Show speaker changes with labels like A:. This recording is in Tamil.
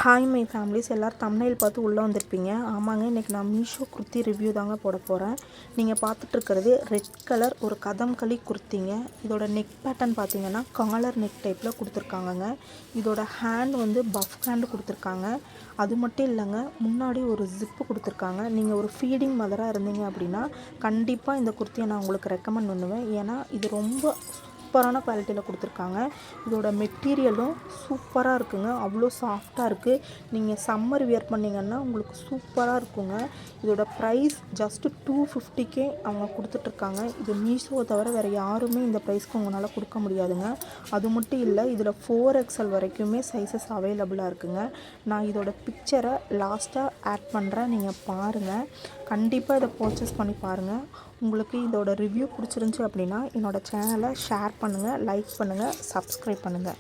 A: ஹாய் மை ஃபேமிலிஸ், எல்லோரும் தம்ப்நெயில் பார்த்து உள்ளே வந்திருப்பீங்க. ஆமாங்க, இன்றைக்கி நான் மீஷோ குர்த்தி ரிவ்யூ தாங்க போட போகிறேன். நீங்கள் பார்த்துட்ருக்கிறது ரெட் கலர் ஒரு கதம்களி குர்த்திங்க. இதோட நெக் பேட்டர்ன் பார்த்தீங்கன்னா காலர் நெக் டைப்பில் கொடுத்துருக்காங்கங்க. இதோட ஹேண்ட் வந்து பஃப் ஹேண்டு கொடுத்துருக்காங்க. அது மட்டும் இல்லைங்க, முன்னாடி ஒரு ஜிப்பு கொடுத்துருக்காங்க. நீங்கள் ஒரு ஃபீடிங் மதராக இருந்தீங்க அப்படின்னா கண்டிப்பாக இந்த குர்த்தியை நான் உங்களுக்கு ரெக்கமெண்ட் பண்ணுவேன். ஏன்னா இது ரொம்ப சூப்பரான குவாலிட்டியில் கொடுத்துருக்காங்க. இதோட மெட்டீரியலும் சூப்பராக இருக்குங்க, அவ்வளோ சாஃப்டாக இருக்குது. நீங்கள் சம்மர் வியர் பண்ணிங்கன்னா உங்களுக்கு சூப்பராக இருக்குங்க. இதோட ப்ரைஸ் ஜஸ்ட்டு 250K அவங்க கொடுத்துட்ருக்காங்க. இது மீஷோவை தவிர வேறு யாருமே இந்த ப்ரைஸ்க்கு உங்களால் கொடுக்க முடியாதுங்க. அது மட்டும் இல்லை, இதில் 4XL வரைக்குமே சைஸஸ் அவைலபிளாக இருக்குங்க. நான் இதோட பிக்சரை லாஸ்ட்டாக ஆட் பண்ணுறேன், நீங்கள் பாருங்கள். கண்டிப்பாக இதை பர்ச்சேஸ் பண்ணி பாருங்கள். உங்களுக்கு இதோட ரிவ்யூ பிடிச்சிருந்துச்சி அப்படின்னா என்னோடய சேனலை ஷேர் பண்ணுங்கள், லைக் பண்ணுங்கள், சப்ஸ்கிரைப் பண்ணுங்கள்.